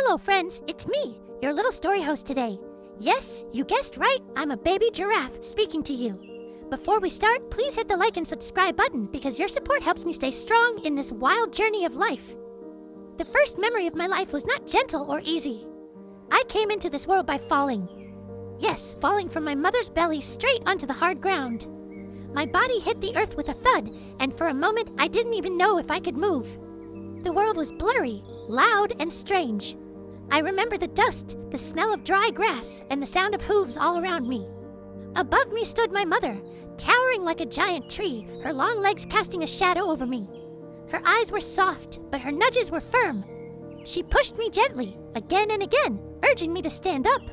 Hello friends, it's me, your little story host today. Yes, you guessed right, I'm a baby giraffe speaking to you. Before we start, please hit the like and subscribe button because your support helps me stay strong in this wild journey of life. The first memory of my life was not gentle or easy. I came into this world by falling. Yes, falling from my mother's belly straight onto the hard ground. My body hit the earth with a thud, and for a moment I didn't even know if I could move. The world was blurry, loud, and strange. I remember the dust, the smell of dry grass, and the sound of hooves all around me. Above me stood my mother, towering like a giant tree, her long legs casting a shadow over me. Her eyes were soft, but her nudges were firm. She pushed me gently, again and again, urging me to stand up.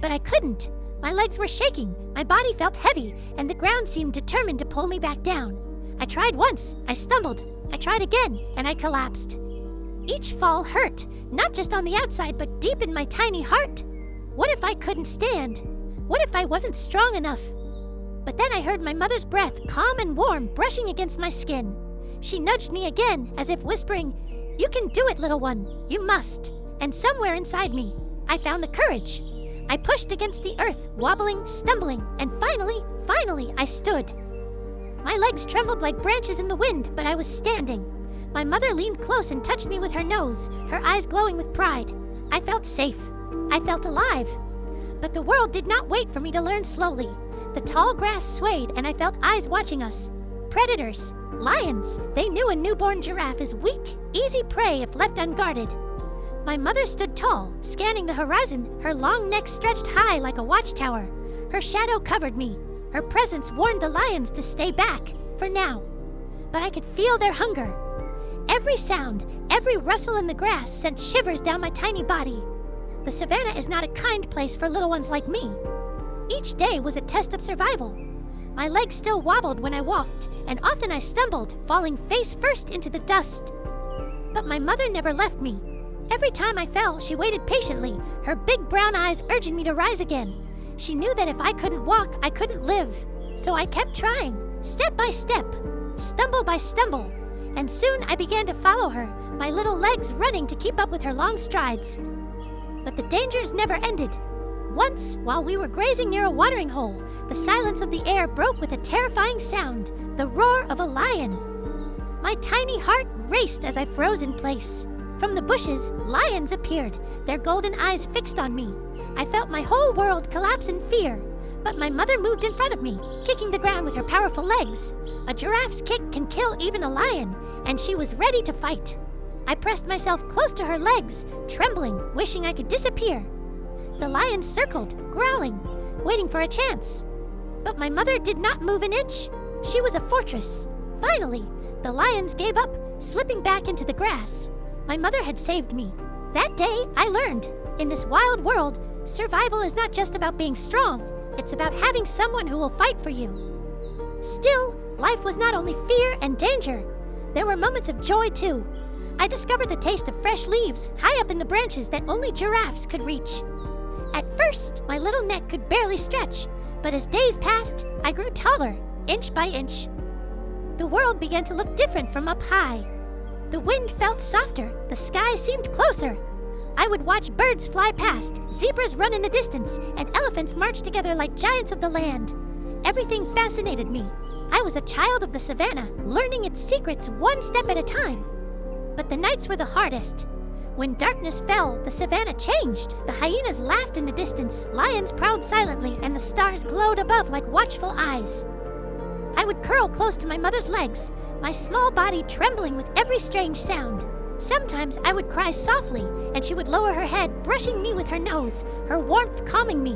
But I couldn't. My legs were shaking, my body felt heavy, and the ground seemed determined to pull me back down. I tried once, I stumbled. I tried again, and I collapsed. Each fall hurt, not just on the outside, but deep in my tiny heart. What if I couldn't stand? What if I wasn't strong enough? But then I heard my mother's breath, calm and warm, brushing against my skin. She nudged me again, as if whispering, "You can do it, little one. You must." And somewhere inside me, I found the courage. I pushed against the earth, wobbling, stumbling, and finally, I stood. My legs trembled like branches in the wind, but I was standing. My mother leaned close and touched me with her nose, her eyes glowing with pride. I felt safe. I felt alive. But the world did not wait for me to learn slowly. The tall grass swayed, and I felt eyes watching us. Predators, lions, they knew a newborn giraffe is weak, easy prey if left unguarded. My mother stood tall, scanning the horizon, her long neck stretched high like a watchtower. Her shadow covered me. Her presence warned the lions to stay back, for now. But I could feel their hunger. Every sound, every rustle in the grass sent shivers down my tiny body. The savannah is not a kind place for little ones like me. Each day was a test of survival. My legs still wobbled when I walked, and often I stumbled, falling face first into the dust. But my mother never left me. Every time I fell, she waited patiently, her big brown eyes urging me to rise again. She knew that if I couldn't walk, I couldn't live. So I kept trying, step by step, stumble by stumble. And soon I began to follow her, my little legs running to keep up with her long strides. But the dangers never ended. Once, while we were grazing near a watering hole, the silence of the air broke with a terrifying sound, the roar of a lion. My tiny heart raced as I froze in place. From the bushes, lions appeared, their golden eyes fixed on me. I felt my whole world collapse in fear, but my mother moved in front of me, kicking the ground with her powerful legs. A giraffe's kick can kill even a lion, and she was ready to fight. I pressed myself close to her legs, trembling, wishing I could disappear. The lion circled, growling, waiting for a chance. But my mother did not move an inch. She was a fortress. Finally, the lions gave up, slipping back into the grass. My mother had saved me. That day, I learned, in this wild world, survival is not just about being strong. It's about having someone who will fight for you. Still, life was not only fear and danger. There were moments of joy, too. I discovered the taste of fresh leaves high up in the branches that only giraffes could reach. At first, my little neck could barely stretch, but as days passed, I grew taller, inch by inch. The world began to look different from up high. The wind felt softer, the sky seemed closer. I would watch birds fly past, zebras run in the distance, and elephants march together like giants of the land. Everything fascinated me. I was a child of the savannah, learning its secrets one step at a time. But the nights were the hardest. When darkness fell, the savannah changed. The hyenas laughed in the distance, lions prowled silently, and the stars glowed above like watchful eyes. I would curl close to my mother's legs, my small body trembling with every strange sound. Sometimes I would cry softly, and she would lower her head, brushing me with her nose, her warmth calming me.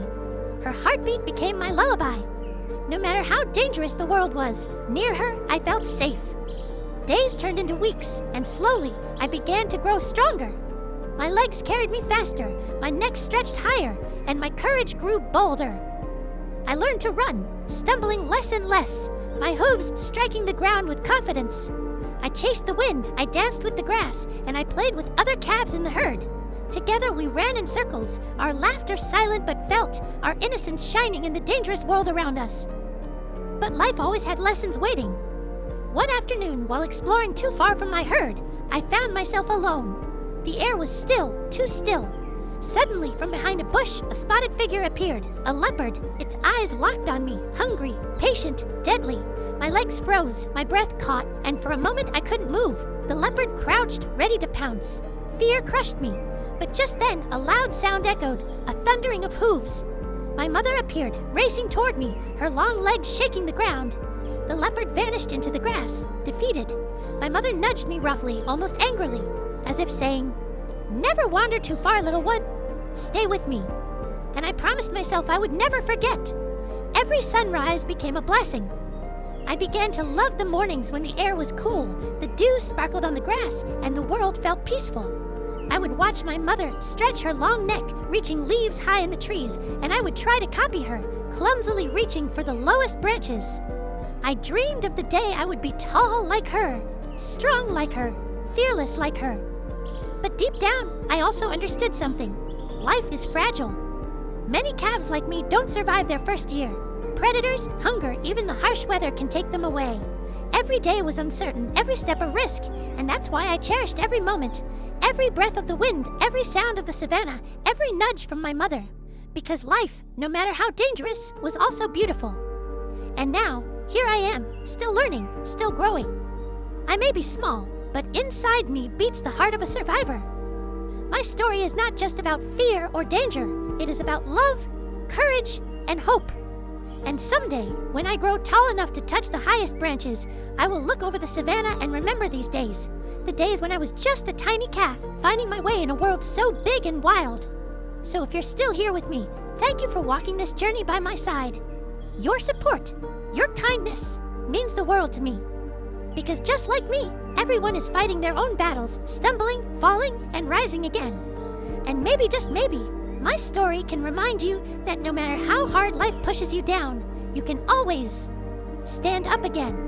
Her heartbeat became my lullaby. No matter how dangerous the world was, near her I felt safe. Days turned into weeks, and slowly I began to grow stronger. My legs carried me faster, my neck stretched higher, and my courage grew bolder. I learned to run, stumbling less and less, my hooves striking the ground with confidence. I chased the wind, I danced with the grass, and I played with other calves in the herd. Together we ran in circles, our laughter silent but felt, our innocence shining in the dangerous world around us. But life always had lessons waiting. One afternoon, while exploring too far from my herd, I found myself alone. The air was still, too still. Suddenly, from behind a bush, a spotted figure appeared. A leopard, its eyes locked on me, hungry, patient, deadly. My legs froze, my breath caught, and for a moment I couldn't move. The leopard crouched, ready to pounce. Fear crushed me. But just then, a loud sound echoed, a thundering of hooves. My mother appeared, racing toward me, her long legs shaking the ground. The leopard vanished into the grass, defeated. My mother nudged me roughly, almost angrily, as if saying, "Never wander too far, little one. Stay with me." And I promised myself I would never forget. Every sunrise became a blessing. I began to love the mornings when the air was cool, the dew sparkled on the grass, and the world felt peaceful. I would watch my mother stretch her long neck, reaching leaves high in the trees, and I would try to copy her, clumsily reaching for the lowest branches. I dreamed of the day I would be tall like her, strong like her, fearless like her. But deep down, I also understood something. Life is fragile. Many calves like me don't survive their first year. Predators, hunger, even the harsh weather can take them away. Every day was uncertain, every step a risk, and that's why I cherished every moment. Every breath of the wind, every sound of the savannah, every nudge from my mother. Because life, no matter how dangerous, was also beautiful. And now, here I am, still learning, still growing. I may be small, but inside me beats the heart of a survivor. My story is not just about fear or danger. It is about love, courage, and hope. And someday, when I grow tall enough to touch the highest branches, I will look over the savannah and remember these days. The days when I was just a tiny calf, finding my way in a world so big and wild. So if you're still here with me, thank you for walking this journey by my side. Your support, your kindness, means the world to me. Because just like me, everyone is fighting their own battles, stumbling, falling, and rising again. And maybe, just maybe, my story can remind you that no matter how hard life pushes you down, you can always stand up again.